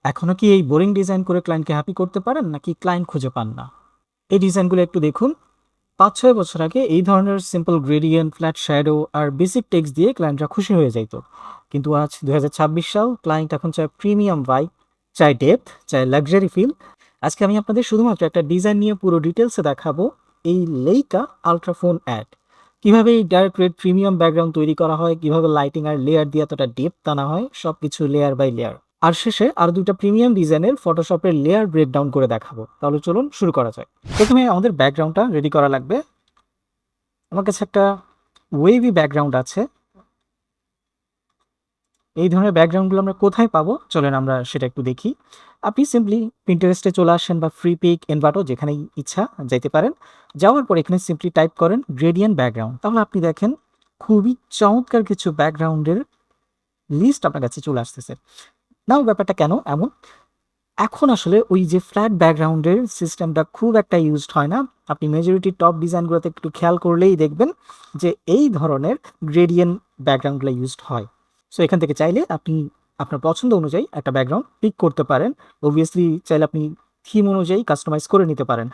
এখনো কি এই বোরিং ডিজাইন করে ক্লায়েন্টকে হ্যাপি করতে পারেন নাকি ক্লায়েন্ট খুঁজে পান না? এই ডিজাইনগুলো একটু দেখুন। ৫-৬ বছর আগে এই ধরনের সিম্পল গ্রেডিয়েন্ট, ফ্ল্যাট শ্যাডো আর বেসিক টেক্সট দিয়ে ক্লায়েন্টরা খুশি হয়ে যাইত। কিন্তু আজ ২০২৬ সাল, ক্লায়েন্ট এখন চায় প্রিমিয়াম ভাইব, চায় ডেপথ, চায় লাক্সারি ফিল। আজকে আমি আপনাদের শুধুমাত্র একটা ডিজাইন নিয়ে পুরো ডিটেলসে দেখাবো, এই লেইকা আল্ট্রাফোন অ্যাড। কিভাবে এই ডার্ক রেড প্রিমিয়াম ব্যাকগ্রাউন্ড তৈরি করা হয়, কিভাবে লাইটিং আর লেয়ার দিয়ে এতটা ডেপথ আনা হয়, সবকিছু লেয়ার বাই লেয়ার। আর শেষে আরো ২টা প্রিমিয়াম ডিজাইনের ফটোশপের লেয়ার ব্রেকডাউন করে দেখাবো। তাহলে চলুন শুরু করা যাক। প্রথমে আমাদের ব্যাকগ্রাউন্ডটা রেডি করা লাগবে। আমার কাছে একটা ওয়েভি ব্যাকগ্রাউন্ড আছে। এই ধরনের ব্যাকগ্রাউন্ডগুলো আমরা কোথায় পাবো, চলেন আমরা সেটা একটু দেখি। আপনি সিম্পলি পিন্টারেস্টে চলে আসেন বা ফ্রি পিক, এনভাটো, যেখানেই ইচ্ছা যাইতে পারেন। যাওয়ার পর এখানে সিম্পলি টাইপ করেন গ্রেডিয়েন্ট ব্যাকগ্রাউন্ড। তাহলে আপনি দেখেন খুবই চমৎকার কিছু ব্যাকগ্রাউন্ডের লিস্ট আপনার কাছে চলে আসতেছে। নাও ব্যাপারটা কেন এমন? এখন আসলে ওই যে ফ্ল্যাট ব্যাকগ্রাউন্ডের সিস্টেমটা খুব একটা ইউজড হয় না। আপনি মেজরিটি টপ ডিজাইনগুলোতে একটু খেয়াল করলেই দেখবেন যে এই ধরনের গ্রেডিয়েন্ট ব্যাকগ্রাউন্ডগুলো ইউজড হয়। সো এখান থেকে চাইলে আপনি আপনার পছন্দ অনুযায়ী একটা ব্যাকগ্রাউন্ড পিক করতে পারেন। অবভিয়াসলি চাইলে আপনি থিম অনুযায়ী কাস্টমাইজ করে নিতে পারেন।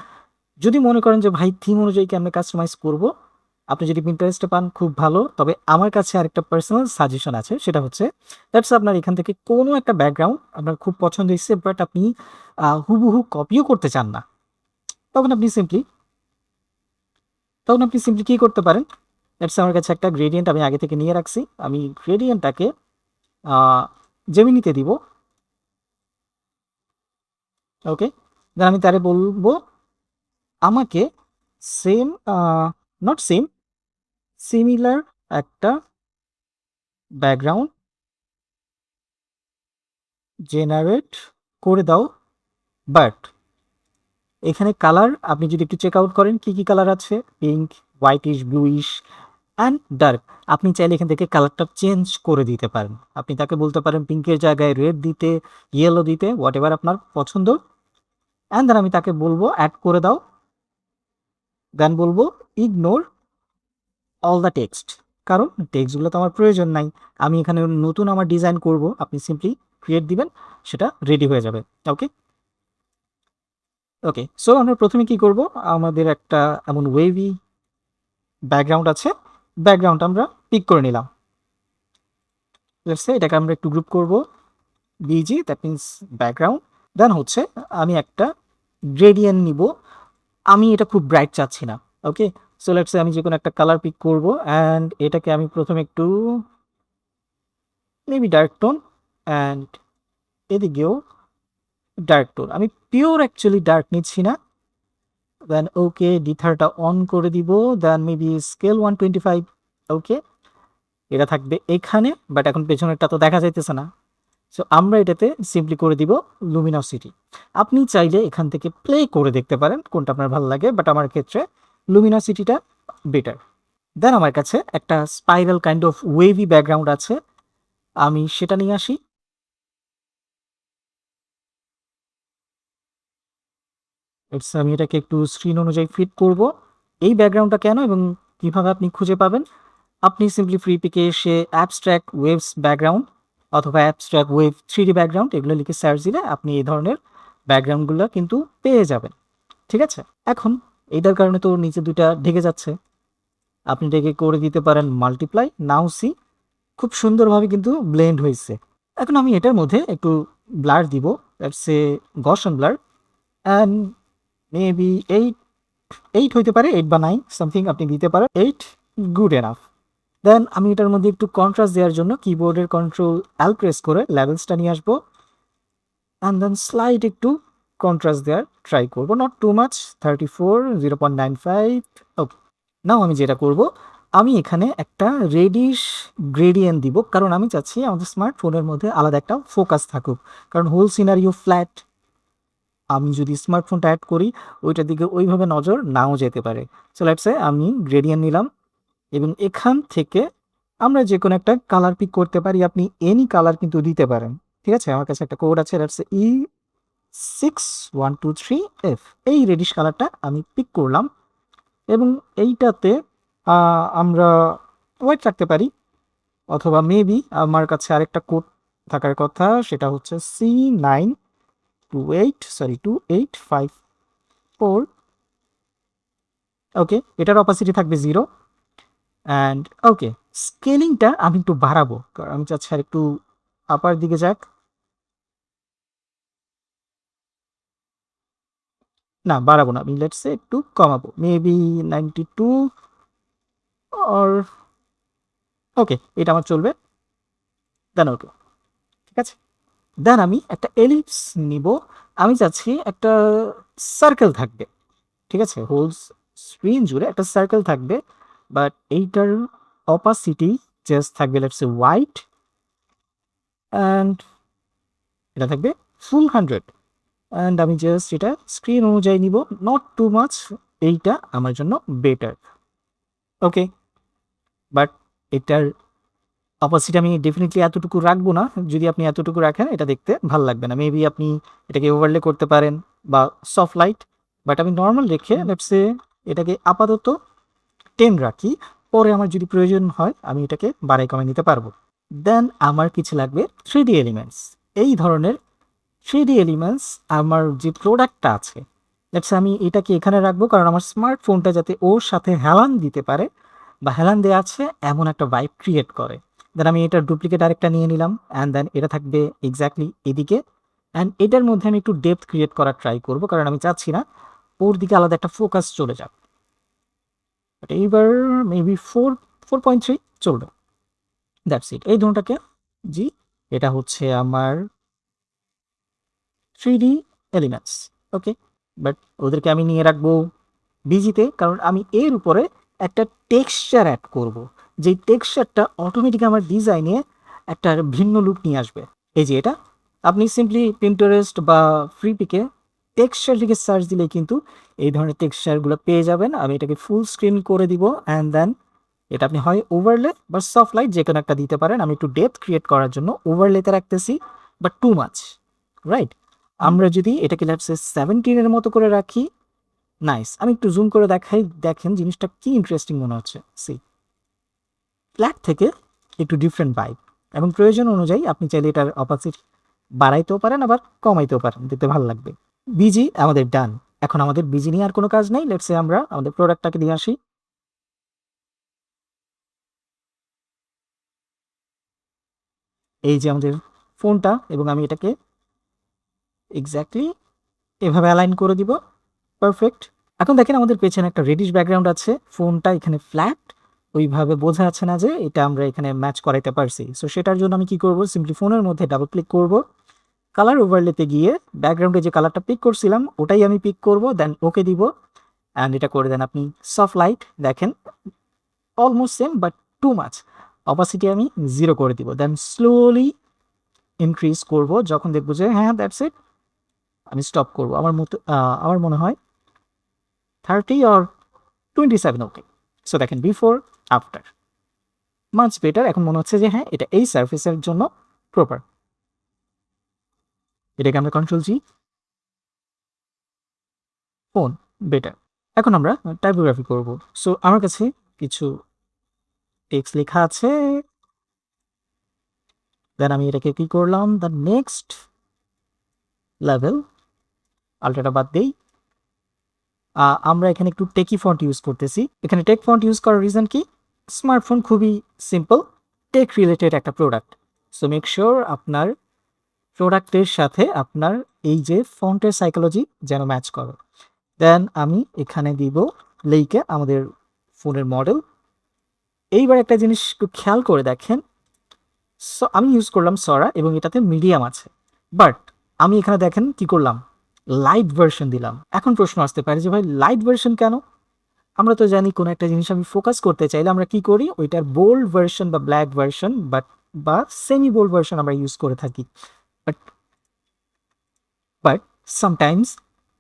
যদি মনে করেন যে ভাই থিম অনুযায়ী কেমনে কাস্টমাইজ করব, আপনি যদি পিন্টারেস্টে পান খুব ভালো। তবে আমার কাছে আরেকটা পার্সোনাল সাজেশন আছে, সেটা হচ্ছে দ্যাটস আপনার এখান থেকে কোনো একটা ব্যাকগ্রাউন্ড আপনার খুব পছন্দ হয়েছে, বাট আপনি হুবহু কপিও করতে চান না। তখন আপনি সিম্পলি কি করতে পারেন? দ্যাটস আমার কাছে একটা গ্রেডিয়েন্ট আমি আগে থেকে নিয়ে রাখছি। আমি গ্রেডিয়েন্টটাকে জেমিনিতে দিব। ওকে, দেন আমি তারে বলবো আমাকে সেম, নট সেম, সিমিলার একটা ব্যাকগ্রাউন্ড জেনারেট করে দাও। বাট এখানে কালার আপনি যদি একটু চেক আউট করেন, কি কি কালার আছে, pink, whitish, bluish and dark. আপনি চাইলে এখান থেকে কালারটা চেঞ্জ করে দিতে পারেন। আপনি তাকে বলতে পারেন পিঙ্কের জায়গায় রেড দিতে, ইয়েলো দিতে, হোয়াট এভার আপনার পছন্দ। অ্যান্ড দেন আমি তাকে বলবো অ্যাড করে দাও। দেন বলবো ইগনোর অল দ্য টেক্সট, কারণ টেক্সটগুলো তো আমার প্রয়োজন নাই। আমি এখানে নতুন আমার ডিজাইন করব, আপনি সিম্পলি ক্রিয়েট দিবেন, সেটা রেডি হয়ে যাবে। ওকে ওকে সো আমরা প্রথমে কি করব, আমাদের একটা এমন ওয়েভি ব্যাকগ্রাউন্ড আছে। ব্যাকগ্রাউন্ড আমরা পিক করে নিলাম। লেটস সে এটাকে আমরা একটু গ্রুপ করব, বিজি, দ্যাট মিনস ব্যাকগ্রাউন্ড। দেন হচ্ছে আমি একটা গ্রেডিয়েন্ট নিব। আমি এটা খুব ব্রাইট চাচ্ছি না। ওকে, সো লেটস সে আমি যে কোনো একটা কালার পিক করব অ্যান্ড এটাকে আমি প্রথমে একটু মেবি ডার্ক টোন, অ্যান্ড এদিকেও ডার্ক টোন। আমি পিওর অ্যাকচুয়ালি ডার্ক নিচ্ছি না। দেন ওকে, ডিথারটা অন করে দিব। দেন মেবি স্কেল 125। ওকে, এটা থাকবে এখানে, বাট এখন পেছনেরটা তো দেখা যাইতেছে না। সো আমরা এটাতে সিম্পলি করে দিব লুমিনোসিটি। আপনি চাইলে এখান থেকে প্লে করে দেখতে পারেন কোনটা আপনার ভালো লাগে, বাট আমার ক্ষেত্রে লুমিনোসিটিটা বেটার। দেন আমার কাছে একটা spiral kind of wavy background আছে, আমি সেটা নিয়ে আসি। আমি এটাকে একটু স্ক্রিন অনুযায়ী ফিট করব। এই ব্যাকগ্রাউন্ডটা কেন এবং কিভাবে আপনি খুঁজে পাবেন, আপনি সিম্পলি ফ্রি পিকে এসে অ্যাবস্ট্রাক্ট ওয়েভস ব্যাকগ্রাউন্ড অথবা অ্যাবস্ট্রাক্ট ওয়েভ 3D ব্যাকগ্রাউন্ড এগুলো লিখে সার্চ দিলে আপনি এই ধরনের ব্যাকগ্রাউন্ডগুলো কিন্তু পেয়ে যাবেন। ঠিক আছে, এখন এইটার কারণে তো নিচে দুইটা ঢেকে যাচ্ছে, আপনি এটাকে করে দিতে পারেন মাল্টিপ্লাই। নাও সি, খুব সুন্দরভাবে কিন্তু ব্লেন্ড হয়েছে। এখন আমি এটার মধ্যে একটু ব্লার দিব, let's say Gaussian blur, and maybe 8 হইতে পারে, 8 বা 9 সামথিং আপনি দিতে পারেন। 8 গুড এনাফ। দেন আমি এটার মধ্যে একটু কন্ট্রাস্ট দেওয়ার জন্য কিবোর্ডের কন্ট্রোল এল প্রেস করে লেভেলসটা নিয়ে আসবো, অ্যান্ড দেন স্লাইড একটু কন্ট্রাস্ট দেওয়ার ট্রাই করবো, নট টু মাচ, 34, 0.95। ওকে, নাও আমি যেটা করব, আমি এখানে একটা রেডিশ গ্রেডিয়েন্ট দিব, কারণ আমি চাচ্ছি আমাদের স্মার্টফোনের মধ্যে আলাদা একটা ফোকাস থাকুক, কারণ হোল সিনারিও ফ্ল্যাট। আমি যদি স্মার্টফোনটা অ্যাড করি ওইটার দিকে ওইভাবে নজর নাও যেতে পারে। সো লেটস সে আমি গ্রেডিয়েন্ট নিলাম এবং এখান থেকে আমরা যে কোনো একটা কালার পিক করতে পারি। আপনি এনি কালার কিন্তু দিতে পারেন। ঠিক আছে, আমার কাছে একটা কোড আছে, দ্যাটস E6123F। এই রেডিশ কালারটা আমি পিক করলাম এবং এইটাতে আমরা হোয়াইট রাখতে পারি, অথবা মেবি আমার কাছে আরেকটা কোড থাকার কথা সেটা হচ্ছে C928 285 4। ওকে, এটার অপাসিটি থাকবে 0। অ্যান্ড ওকে, স্কেলিংটা আমি একটু বাড়াবো কারণ আমি চাচ্ছি আর একটু আপার দিকে যাক। না, বাড়াবো না, আমি লেটস সে একটু কমাবো, মেবি 92 অর ওকে, এটা আমার চলবে। দেন ওকে, ঠিক আছে। দেন আমি একটা এলিপস নিব। আমি চাচ্ছি একটা সার্কেল থাকবে, ঠিক আছে, হোল স্ক্রিন জুড়ে একটা সার্কেল থাকবে, বাট এইটার অপাসিটি জাস্ট থাকবে লেটস সে হোয়াইট, অ্যান্ড এটা থাকবে ফুল 100। অ্যান্ড আমি জাস্ট এটা স্ক্রিন অনুযায়ী নিব, নট টু মাচ, এইটা আমার জন্য বেটার। ওকে, বাট এটার অপাসিটি আমি ডেফিনেটলি এতটুকু রাখবো না। যদি আপনি এতটুকু রাখেন এটা দেখতে ভাল লাগবে না, মেবি আপনি এটাকে ওভারলে করতে পারেন বা সফট লাইট, বাট আমি নর্মাল রেখে লেটসে এটাকে আপাতত 10 রাখি। পরে আমার যদি প্রয়োজন হয় আমি এটাকে বাড়াই কমে নিতে পারবো। দেন আমার কিছু লাগবে 3D এলিমেন্টস। এই ধরনের 3D এলিমেন্টস আমার যে প্রোডাক্টটা আছে, লেটস আমি এটাকে এখানে রাখবো কারণ আমার স্মার্টফোনটা যাতে ওর সাথে হেলান দিতে পারে বা হেলান দেওয়া আছে এমন একটা ভাইব ক্রিয়েট করে। দেন আমি এটার ডুপ্লিকেট আরেকটা নিয়ে নিলাম, অ্যান্ড দেন এটা থাকবে এক্স্যাক্টলি এদিকে। অ্যান্ড এটার মধ্যে আমি একটু ডেপথ ক্রিয়েট করার ট্রাই করবো কারণ আমি চাচ্ছি না ওর দিকে আলাদা একটা ফোকাস চলে যাক। বাট এইবার মেবি 4.3 চলবে, দ্যাটস ইট। এই ধরনটাকে, জি, এটা হচ্ছে আমার 3D এলিমেন্টস। ওকে, বাট ওদেরকে আমি নিয়ে রাখবো বিজিতে কারণ আমি এর উপরে একটা টেক্সচার অ্যাড করব, যেই টেক্সচারটা অটোমেটিক আমার ডিজাইনে একটা ভিন্ন লুক নিয়ে আসবে। এই যে এটা, আপনি সিম্পলি পিন্টারেস্ট বা ফ্রি পিকে টেক্সচার লিখে সার্চ দিলে কিন্তু এই ধরনের টেক্সচারগুলো পেয়ে যাবেন। আমি এটাকে ফুল স্ক্রিন করে দিব, অ্যান্ড দেন এটা আপনি হয় ওভারলে বা সফট লাইট যে কোনো একটা দিতে পারেন। আমি একটু ডেপথ ক্রিয়েট করার জন্য ওভারলেতে রাখতেছি, বাট টু মাচ, রাইট? আমরা যদি এটাকে লেটস সে 17 এর মতো করে রাখি, নাইস। আমি একটু জুম করে দেখাই, দেখেন জিনিসটা কি ইন্টারেস্টিং মনে হচ্ছে। সি, ফ্ল্যাট থেকে একটু ডিফারেন্ট ভাইব, এবং প্রয়োজন অনুযায়ী আপনি চাইলে এটার অপোজিট বাড়াইতেও পারেন আবার কমাইতেও পারেন, দেখতে ভালো লাগবে। বিজি আমাদের ডান। এখন আমাদের বিজি নিয়ে আর কোনো কাজ নেই, লেটস সে আমরা আমাদের প্রোডাক্টটাকে দিয়ে আসি। এই যে আমাদের ফোনটা, এবং আমি এটাকে এক্স্যাক্টলি এভাবে অ্যালাইন করে দিব, পারফেক্ট। এখন দেখেন আমাদের পেছনে একটা রেডিশ ব্যাকগ্রাউন্ড আছে, ফোনটা এখানে ফ্ল্যাট, ওইভাবে বোঝা যাচ্ছে না যে এটা আমরা এখানে ম্যাচ করাইতে পারছি। সো সেটার জন্য আমি কি করব, সিম্পলি ফোনের মধ্যে ডাবল ক্লিক করব, কালার ওভারলেতে গিয়ে ব্যাকগ্রাউন্ডে যে কালারটা পিক করছিলাম ওটাই আমি পিক করব, দেন ওকে দিব, অ্যান্ড এটা করে দেন আপনি সফট লাইট। দেখেন almost same, but too much. Opacity আমি 0 করে দিব, দেন স্লোলি ইনক্রিজ করব, যখন দেখবো যে হ্যাঁ দ্যাটস ইট আমি স্টপ করব। আমার মনে হয় 30 অর 27। ওকে, সো দেখেন বিফোর আফটার মাচ বেটার। এখন মনে হচ্ছে যে হ্যাঁ এটা এই সার্ফেসের জন্য প্রপার। এটাকে আমরা কন্ট্রোল জি, ফোন, বেটার। এখন আমরা টাইপোগ্রাফি করব। সো আমার কাছে কিছু টেক্সট লেখা আছে, দেন আমি এটাকে কি করলাম, দ্য নেক্সট লেভেল, আলট্রাটা বাদ দেই। আমরা এখানে একটু টেকি ফন্ট ইউজ করতেছি। এখানে টেক ফন্ট ইউজ করার রিজন কি, স্মার্টফোন খুবই সিম্পল, টেক রিলেটেড একটা প্রোডাক্ট। সো মেক শিওর আপনার প্রোডাক্টের সাথে আপনার এই যে ফন্টের সাইকোলজি যেন ম্যাচ করে। দেন আমি এখানে দিব লেইকে আমাদের ফোনের মডেল। এইবার একটা জিনিস একটু খেয়াল করে দেখেন, আমি ইউজ করলাম সরা এবং এটাতে মিডিয়াম আছে, বাট আমি এখানে দেখেন কি করলাম, লাইট ভার্সন দিলাম। এখন প্রশ্ন আসতে পারে যে ভাই লাইট ভার্সন কেন? আমরা তো জানি কোনো একটা জিনিস আমি ফোকাস করতে চাইলে আমরা কি করি, ওইটার বোল্ড ভার্সন বা ব্ল্যাক ভার্সন বা সেমি বোল্ড ভার্সন আমরা ইউজ করে থাকি। বাট বাট সামটাইমস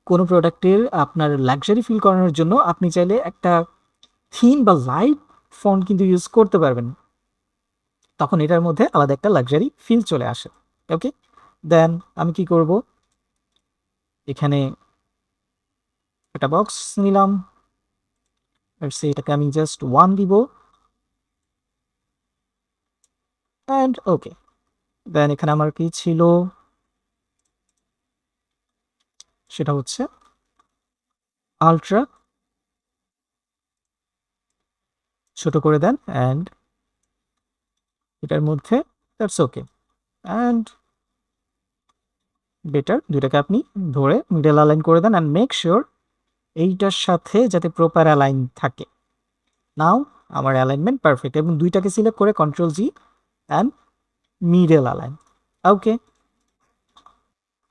কোনো প্রোডাক্টের আপনার লাক্সারি ফিল করানোর জন্য আপনি চাইলে একটা থিন বা লাইট ফন্ট কিন্তু ইউজ করতে পারবেন, তখন এটার মধ্যে আলাদা একটা লাক্সারি ফিল চলে আসে। ওকে, দেন আমি কি করব, এখানে একটা বক্স নিলাম, এটাকে আমি জাস্ট 1 দিব, অ্যান্ড ওকে, দেন এখানে আমার কি ছিল, সেটা হচ্ছে আলট্রা, ছোট করে দেন অ্যান্ড এটার মধ্যে দ্যাটস ওকে অ্যান্ড বেটার, দুইটাকে আপনি ধরে মিডল অ্যালাইন করে দেন অ্যান্ড মেক শিওর এইটার সাথে যাতে প্রপার অ্যালাইন থাকে। নাও আমার অ্যালাইনমেন্ট পারফেক্ট, এবং দুইটাকে সিলেক্ট করে control G and middle align. Okay,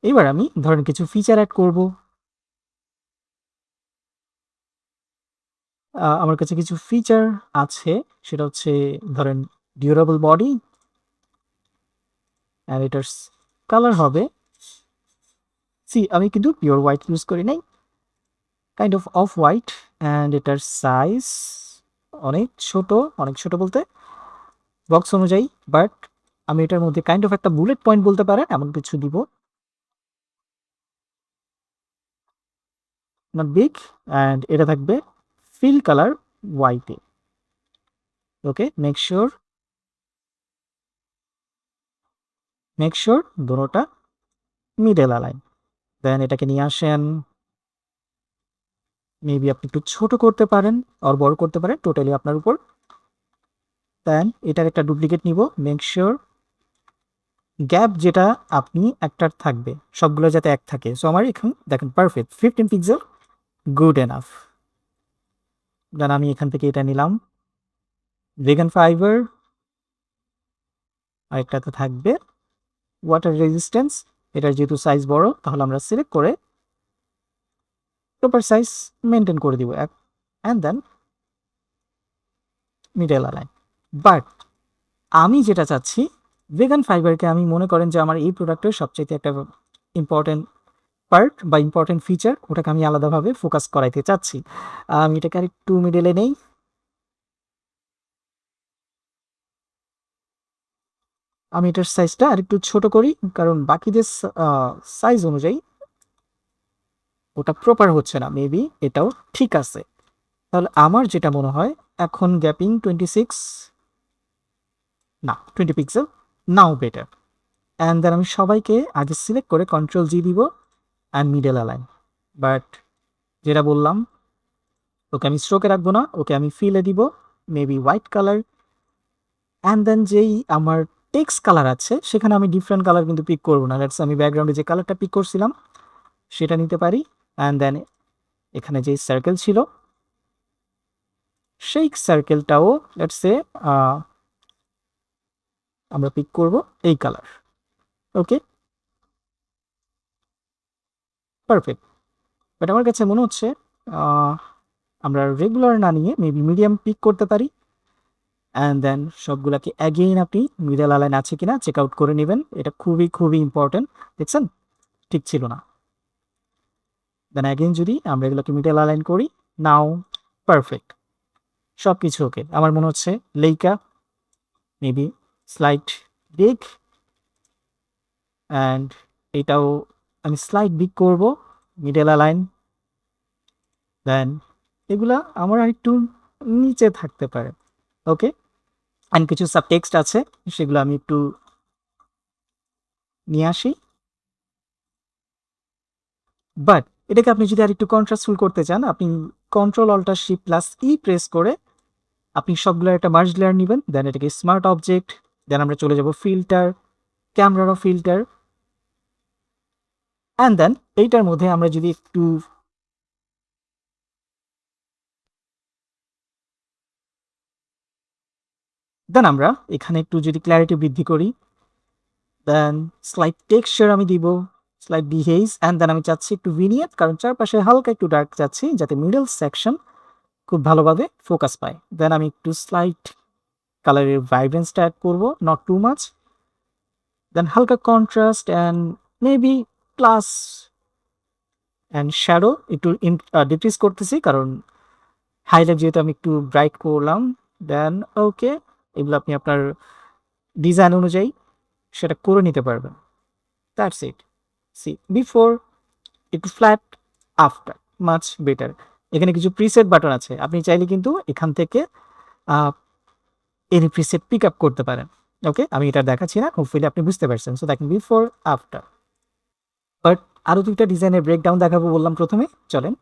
এবার আমি ধরেন কিছু ফিচার অ্যাড করব। আমার কাছে কিছু ফিচার আছে, সেটা হচ্ছে ধরেন ডিউরেবল বডি অ্যান্ড এটার কালার হবে, আমি কিন্তু পিওর হোয়াইট ইউজ করি নাই, কাইন্ড অফ হোয়াইট অ্যান্ড এটার সাইজ অনেক ছোট, অনেক ছোট বলতে বক্স অনুযায়ী, বাট আমি এটার মধ্যে কাইন্ড অফ একটা বুলেট পয়েন্ট বলতে পারেন এমন কিছু দিব, নট বিগ, অ্যান্ড এটা থাকবে ফিল কালার হোয়াইটে। ওকে, মেক শিওর দুটোটা মিডল অ্যালাইন। দেন এটাকে নিয়ে আসেন, মেবি আপনি একটু ছোট করতে পারেন আর বড় করতে পারেন, টোটালি আপনার উপর। দেন এটার একটা ডুপ্লিকেট নিব, মেক শিওর গ্যাপ যেটা আপনি একটার থাকবে সবগুলো যাতে এক থাকে। সো আমার এখন দেখেন পারফেক্ট 15 পিক্সেল, গুড এনাফ। দেন আমি এখান থেকে এটা নিলাম, ভেগান ফাইবার, আর একটাতে থাকবে ওয়াটার রেজিস্ট্যান্স। এটার যেহেতু সাইজ বড় তাহলে আমরা সিলেক্ট করে প্রপার সাইজ মেনটেন করে দিব and then middle align. But আমি যেটা চাচ্ছি, ভেগান ফাইবারকে আমি মনে করেন যে আমার এই প্রোডাক্টের সবচেয়ে একটা ইম্পর্টেন্ট পার্ট বা ইম্পর্টেন্ট ফিচার, ওটাকে আমি আলাদাভাবে ফোকাস করাইতে চাচ্ছি। আমি এটাকে আর একটু মিডলে নেই, আমি এটার সাইজটা আর একটু ছোট করি, কারণ বাকিদের সাইজ অনুযায়ী ওটা প্রপার হচ্ছে না, মেবি এটাও ঠিক আছে। তাহলে আমার যেটা মনে হয় এখন গ্যাপিং 26 না 20 pixel, now better. And then আমি সবাইকে আগে সিলেক্ট করে কন্ট্রোল জি দিব অ্যান্ড মিডল অ্যালাইন। বাট যেটা বললাম, ওকে আমি স্ট্রোকে রাখবো না, ওকে আমি ফিলে দিব maybe white colour. And then যেই আমার টেক্সট কালার আছে সেখানে আমি ডিফারেন্ট কালার কিন্তু পিক করবো না, লেটস আমি ব্যাকগ্রাউন্ডে যে কালারটা পিক করছিলাম সেটা নিতে পারি। অ্যান্ড দেন এখানে যে সার্কেল ছিল সেই সার্কেলটাও লেটস সে আমরা পিক করব এই কালার। Okay, perfect. বাট আমার কাছে মনে হচ্ছে আহ, আমরা রেগুলার না নিয়ে মেবি মিডিয়াম পিক করতে পারি। অ্যান্ড দেন সবগুলাকে অ্যাগেইন আপনি মিডল অ্যালাইন আছে কিনা চেক আউট করে নেবেন, এটা খুবই খুবই ইম্পর্টেন্ট। দেখছেন ঠিক ছিল না। দেন অ্যাগেইন যদি আমরা এগুলোকে মিডল অ্যালাইন করি, নাও পারফেক্ট, সব কিছু ওকে। আমার মনে হচ্ছে Leica maybe slight big, and এটাও আমি স্লাইট বিগ করব, মিডল অ্যালাইন। দেন এগুলা আমার আরেকটু নিচে থাকতে পারে। ওকে, অ্যান্ড কিছু সাবটেক্সট আছে সেগুলো আমি একটু নিয়ে আসি। বাট এটাকে আপনি যদি আরেকটু কন্ট্রাস্টফুল করতে চান, আপনি control alt shift plus E press করে আপনি সবগুলো একটা মার্জ লেয়ার নেবেন, দেন এটাকে স্মার্ট অবজেক্ট, দেন আমরা চলে যাব ফিল্টার, ক্যামেরারও ফিল্টার, অ্যান্ড দেন এইটার মধ্যে আমরা যদি একটু দেন আমরা এখানে একটু যদি ক্ল্যারিটি বৃদ্ধি করি, দেন স্লাইড টেক্সচার আমি দিব, স্লাইড বিহেজ, অ্যান্ড দেন আমি চাচ্ছি একটু ভিনিয়েট, কারণ চারপাশে হালকা একটু ডার্ক চাচ্ছি যাতে মিডল সেকশন খুব ভালোভাবে ফোকাস পায়। দেন আমি একটু স্লাইড কালারের ভাইব্রেন্সটা অ্যাড করবো, নট টু মাচ। দেন হালকা contrast and maybe plus and shadow একটু ডিক্রিজ করতেছি, কারণ হাইলাইট যেহেতু আমি একটু ব্রাইট করলাম। দেন ওকে, এগুলো আপনি আপনার ডিজাইন অনুযায়ী সেটা করে নিতে পারবেন। That's it. সি বিফোর একটু ফ্ল্যাট, আফটার মাচ বেটার। এখানে কিছু প্রিসেট বাটন আছে, আপনি চাইলে কিন্তু এখান থেকে এনি প্রিসেট পিক আপ করতে পারেন। ওকে, আমি এটা দেখাচ্ছি না, হোপফুলি আপনি বুঝতে পারছেন। সো দেখেন বিফোর আফটার। বাট আরও দুইটা ডিজাইনের ব্রেকডাউন দেখাবো বললাম প্রথমে, চলেন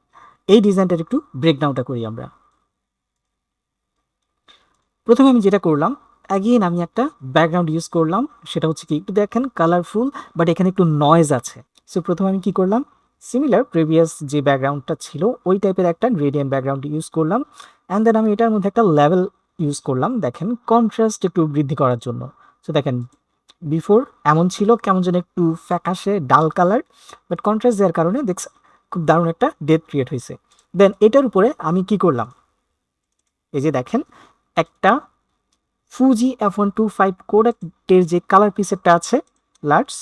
এই ডিজাইনটার একটু ব্রেকডাউনটা করি আমরা। প্রথমে আমি যেটা করলাম, অ্যাগেন আমি একটা ব্যাকগ্রাউন্ড ইউজ করলাম, সেটা হচ্ছে কি একটু দেখেন কালারফুল, বাট এখানে একটু নয়েজ আছে। সো প্রথমে আমি কি করলাম, সিমিলার প্রিভিয়াস যে ব্যাকগ্রাউন্ডটা ছিল ওই টাইপের একটা গ্রেডিয়েন্ট ব্যাকগ্রাউন্ড ইউজ করলাম, অ্যান্ড দেন আমি এটার মধ্যে একটা লেভেল ইউজ করলাম, দেখেন কন্ট্রাস্ট একটু বৃদ্ধি করার জন্য। সো দেখেন বিফোর এমন ছিল কেমন যেন একটু ফ্যাকাশে ডাল কালার, বাট কন্ট্রাস্ট দেওয়ার কারণে দেখছ খুব দারুণ একটা ডেপথ ক্রিয়েট হয়েছে। দেন এটার উপরে আমি কি করলাম, এই যে দেখেন একটা ফুজি F125 কোডেকের যে কালার প্রিসেটটা আছে লার্জ,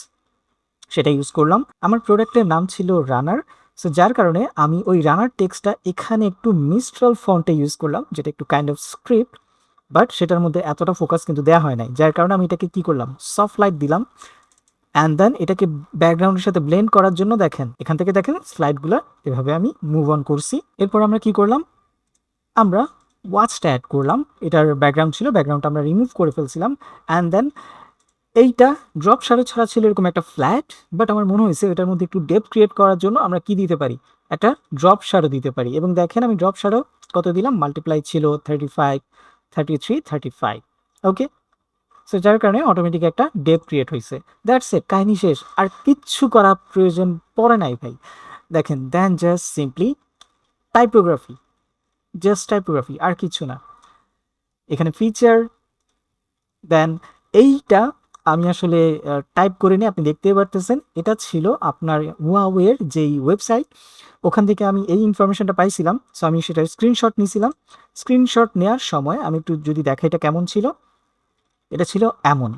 সেটা ইউজ করলাম। আমার প্রোডাক্টের নাম ছিল রানার, সো যার কারণে আমি ওই রানার টেক্সটটা এখানে একটু মিস্ট্রাল ফন্টে ইউজ করলাম, যেটা একটু কাইন্ড অফ স্ক্রিপ্ট, বাট সেটার মধ্যে এতটা ফোকাস কিন্তু দেওয়া হয় নাই, যার কারণে আমি এটাকে কি করলাম, সফট লাইট দিলাম, অ্যান্ড দেন এটাকে ব্যাকগ্রাউন্ডের সাথে ব্লেন্ড করার জন্য দেখেন এখান থেকে দেখেন স্লাইডগুলো এভাবে আমি মুভ অন করছি। এরপর আমরা কি করলাম, আমরা ওয়াচটা অ্যাড করলাম, এটার ব্যাকগ্রাউন্ড ছিল, ব্যাকগ্রাউন্ডটা আমরা রিমুভ করে ফেলছিলাম, অ্যান্ড দেন এইটা ড্রপ শ্যাডো ছাড়া ছিল এরকম একটা ফ্ল্যাট, বাট আমার মনে হয়েছে এটার মধ্যে একটু ডেপথ ক্রিয়েট করার জন্য আমরা কি দিতে পারি, একটা ড্রপ শ্যাডো দিতে পারি। এবং দেখেন আমি ড্রপ শ্যাডো কত দিলাম, মাল্টিপ্লাই ছিল 35, 33, 35। ওকে, সো যার কারণে অটোমেটিক একটা ডেপথ ক্রিয়েট হয়েছে। দ্যাটস ইট, কাহিনী শেষ, আর কিচ্ছু করা প্রয়োজন পড়ে নাই ভাই। দেখেন then just simply typography, just typography, আর কিছু না। এখানে ফিচার, দেন এইটা আমি আসলে টাইপ করে নিয়ে আপনি দেখতেই পারতেছেন, এটা ছিল আপনার হুয়াওয়ের যেই ওয়েবসাইট, ওখান থেকে আমি এই ইনফরমেশনটা পাইছিলাম। সো আমি সেটার স্ক্রিনশট নিয়েছিলাম। স্ক্রিনশট নেওয়ার সময় আমি একটু যদি দেখা এটা কেমন ছিল, এটা ছিল এমন।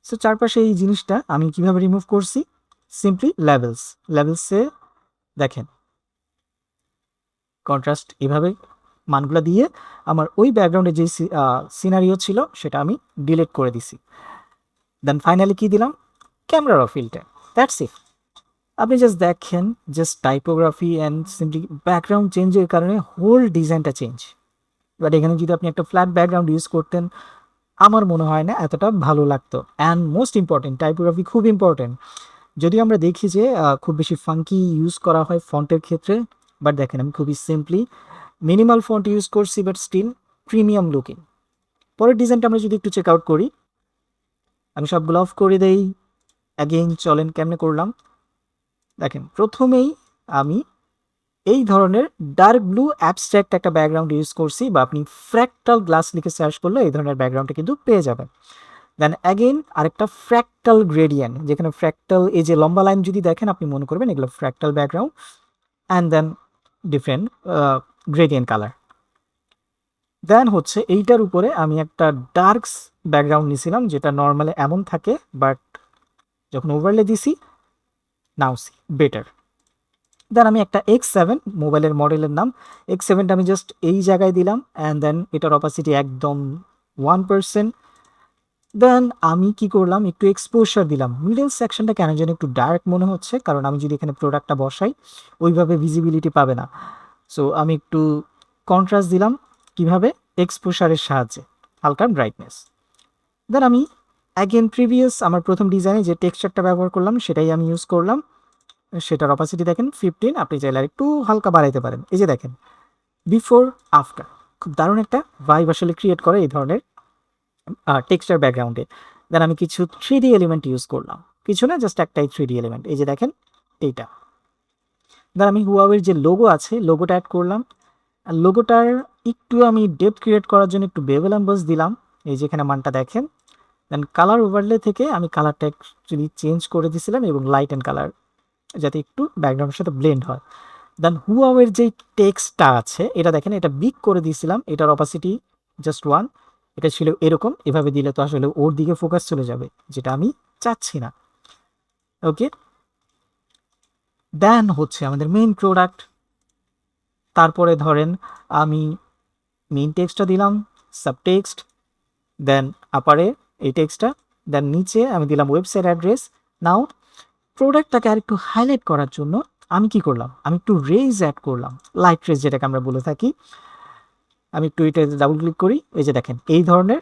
সো চারপাশে এই জিনিসটা আমি কিভাবে রিমুভ করছি, সিম্পলি লেভেলসে দেখেন কন্ট্রাস্ট এভাবে মানগুলা দিয়ে আমার ওই ব্যাকগ্রাউন্ডে যে সিনারিও ছিল সেটা আমি ডিলিট করে দিছি। দেন ফাইনালি কি দিলাম, ক্যামেরা ফিল্টার, দ্যাটস ইট। আপনি জাস্ট দেখেন, just typography and simply background চেঞ্জের কারণে হোল ডিজাইনটা চেঞ্জ। বাট এখানে যদি আপনি একটা ফ্ল্যাট ব্যাকগ্রাউন্ড ইউজ করতেন, আমার মনে হয় না এতটা ভালো লাগতো। অ্যান্ড মোস্ট ইম্পর্টেন্ট, টাইপোগ্রাফি খুব ইম্পর্টেন্ট। যদি আমরা দেখি যে খুব বেশি ফাঙ্কি ইউজ করা হয় ফন্টের ক্ষেত্রে, বাট দেখেন আমি খুবই সিম্পলি মিনিমাল ফন্ট ইউজ করছি, বাট স্টিল প্রিমিয়াম লুকিং। পরের ডিজাইনটা আমরা যদি একটু চেক আউট করি, আমি সবগুলো অফ করে দেই। অ্যাগেইন চলেন কেমনে করলাম, দেখেন প্রথমেই আমি এই ধরনের ডার্ক ব্লু অ্যাবস্ট্রাক্ট একটা ব্যাকগ্রাউন্ড ইউজ করছি, বা আপনি ফ্র্যাক্টাল গ্লাস লিখে সার্চ করলে এই ধরনের ব্যাকগ্রাউন্ডটা কিন্তু পেয়ে যাবেন। দেন অ্যাগেইন আরেকটা ফ্র্যাক্টাল গ্রেডিয়েন্ট, যেখানে ফ্র্যাক্টাল এই যে লম্বা লাইন যদি দেখেন আপনি মনে করবেন এগুলো fractal background, and then different gradient colour. Then হচ্ছে এইটার উপরে আমি একটা ডার্কস ব্যাকগ্রাউন্ড নিয়েছিলাম, যেটা নর্মালি এমন থাকে, বাট যখন ওভারলে দিছি নাও সি বেটার। দেন আমি একটা X7 মোবাইলের মডেলের নাম, X7টা আমি জাস্ট এই জায়গায় দিলাম, অ্যান্ড দেন এটার অপাসিটি একদম 1%। দেন আমি কি করলাম, একটু এক্সপোজার দিলাম। মিডল সেকশনটা কেন যেন একটু ডার্ক মনে হচ্ছে, কারণ আমি যদি এখানে প্রোডাক্টটা বসাই ওইভাবে ভিজিবিলিটি পাবে না। সো আমি একটু কন্ট্রাস্ট দিলাম, কিভাবে, এক্সপোজারের সাহায্যে, হালকা ব্রাইটনেস। দেন আমি অ্যাগেন প্রিভিয়াস আমার প্রথম ডিজাইনে যে টেক্সচারটা ব্যবহার করলাম সেটাই আমি ইউজ করলাম, সেটার অপাসিটি দেখেন 15, আপনি চাইলে আর একটু হালকা বাড়াইতে পারেন। এই যে দেখেন বিফোর আফটার, খুব দারুণ একটা ভাইব আসলে ক্রিয়েট করে এই ধরনের টেক্সচার ব্যাকগ্রাউন্ডে। দেন আমি কিছু 3D এলিমেন্ট ইউজ করলাম, কিছু না জাস্ট একটাই 3D এলিমেন্ট, এই যে দেখেন এইটা। দেন আমি হুয়াওয়ের যে লোগো আছে লোগোটা অ্যাড করলাম, আর লোগোটার একটু আমি ডেপথ ক্রিয়েট করার জন্য একটু বেভেল এমবস দিলাম, এই যে এখানে মানটা দেখেন। দেন কালার ওভারলে থেকে আমি কালারটা অ্যাকচুয়ালি চেঞ্জ করে দিয়েছিলাম, এবং লাইট অ্যান্ড কালার যাতে একটু ব্যাকগ্রাউন্ডের সাথে ব্লেন্ড হয়। দেন হুয়াওয়ের যে টেক্সটটা আছে এটা দেখেন, এটা বিগ করে দিয়েছিলাম, এটার অপাসিটি জাস্ট 1। এটা ছিল এরকম, এভাবে দিলে তো আসলে ওর দিকে ফোকাস চলে যাবে, যেটা আমি চাচ্ছি না। ওকে, দেন হচ্ছে আমাদের মেইন প্রোডাক্ট। তারপরে ধরেন আমি মেইন টেক্সটটা দিলাম, সাবটেক্সট, দেন আপারে এই টেক্সটটা, দেন নিচে আমি দিলাম ওয়েবসাইট অ্যাড্রেস। নাও প্রোডাক্টটাকে আর একটু হাইলাইট করার জন্য আমি কি করলাম, আমি একটু রেজ অ্যাড করলাম, লাইট রেজ যেটাকে আমরা বলে থাকি। আমি একটু এটা ডাবল ক্লিক করি, এই যে দেখেন এই ধরনের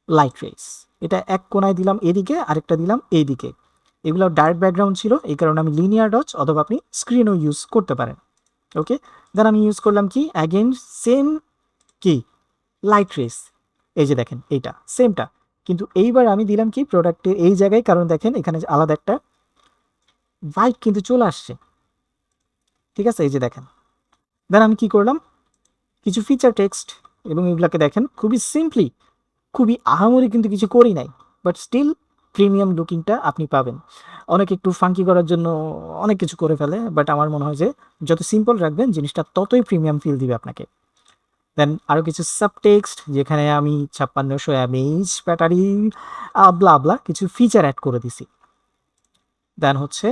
লাইট রেজ, এটা এক কোণায় দিলাম এদিকে, আরেকটা দিলাম এইদিকে। এগুলো ডাইরেক্ট ব্যাকগ্রাউন্ড ছিল, এই কারণে আমি লিনিয়ার ডটস অথবা আপনি স্ক্রিনও ইউজ করতে পারেন। ওকে, দেন আমি ইউজ করলাম কি অ্যাগেন সেম কি লাইট রেস, এই যে দেখেন এইটা সেমটা, কিন্তু এইবার আমি দিলাম কি প্রোডাক্টের এই জায়গায়, কারণ দেখেন এখানে আলাদা একটা ভাইব কিন্তু চলে আসছে। ঠিক আছে, এই যে দেখেন। দেন আমি কি করলাম, কিছু ফিচার টেক্সট এবং এগুলাকে দেখেন খুবই সিম্পলি, খুবই আহামরি কিন্তু কিছু করি নাই, বাট স্টিল প্রিমিয়াম লুকিংটা আপনি পাবেন। অনেকে একটু ফাঙ্কি করার জন্য অনেক কিছু করে ফেলে, বাট আমার মনে হয় যে যত সিম্পল রাখবেন জিনিসটা ততই প্রিমিয়াম ফিল দিবে আপনাকে। দেন আরও কিছু সাবটেক্সট, যেখানে আমি 5600 mAh ব্যাটারি ব্লা ব্লা কিছু ফিচার অ্যাড করে দিছি। দেন হচ্ছে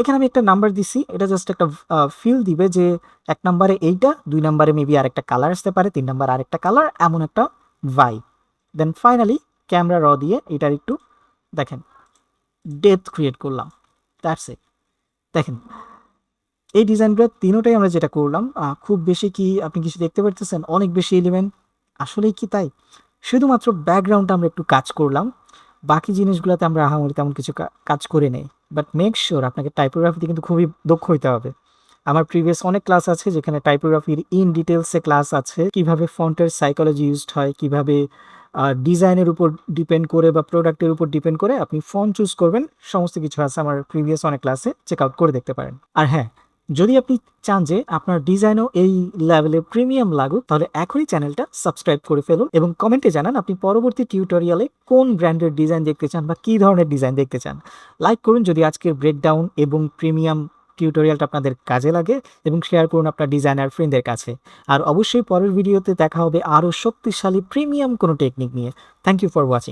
এখানে আমি একটা নাম্বার দিছি, এটা জাস্ট একটা ফিল দিবে যে 1 নাম্বারে এইটা, 2 নাম্বারে মেবি আরেকটা কালার আসতে পারে, 3 নাম্বার আরেকটা কালার, এমন একটা ভাইব। দেন ফাইনালি ক্যামেরা র দিয়ে এটার একটু দেখেন ডেপথ ক্রিয়েট করলাম, দ্যাটস ইট। দেখেন এই ডিজাইনগুলো তিনোটাই আমরা যেটা করলাম, খুব বেশি কি আপনি কিছু দেখতে পারতেছেন, অনেক বেশি এলিমেন্ট আসলেই কি তাই? শুধুমাত্র ব্যাকগ্রাউন্ডটা আমরা একটু কাজ করলাম, বাকি জিনিসগুলোতে আমরা আহামরি তেমন কিছু কাজ করে নেই। বাট মেক শিওর আপনাকে টাইপোগ্রাফিতে কিন্তু খুবই দক্ষ হইতে হবে। আমার প্রিভিয়াস অনেক ক্লাস আছে যেখানে টাইপোগ্রাফির ইন ডিটেলসে ক্লাস আছে, কিভাবে ফন্টের সাইকোলজি ইউজড হয়, কিভাবে ডিজাইনের উপর ডিপেন্ড করে বা প্রোডাক্টের উপর ডিপেন্ড করে আপনি ফন্ট চুজ করবেন, সমস্ত কিছু আছে আমার প্রিভিয়াস অনেক ক্লাসে, চেক আউট করে দেখতে পারেন। আর হ্যাঁ, যদি আপনি চান যে আপনার ডিজাইনও এই লেভেলে প্রিমিয়াম লাগুক, তাহলে এখনই চ্যানেলটা সাবস্ক্রাইব করে ফেলুন এবং কমেন্টে জানান আপনি পরবর্তী টিউটোরিয়ালে কোন ব্র্যান্ডের ডিজাইন দেখতে চান বা কী ধরনের ডিজাইন দেখতে চান। লাইক করুন যদি আজকের ব্রেকডাউন এবং প্রিমিয়াম টিউটোরিয়ালটা আপনাদের কাজে লাগে, এবং শেয়ার করুন আপনার ডিজাইনার ফ্রেন্ডদের কাছে। আর অবশ্যই পরের ভিডিওতে দেখা হবে আরও শক্তিশালী প্রিমিয়াম কোনো টেকনিক নিয়ে। Thank you for watching.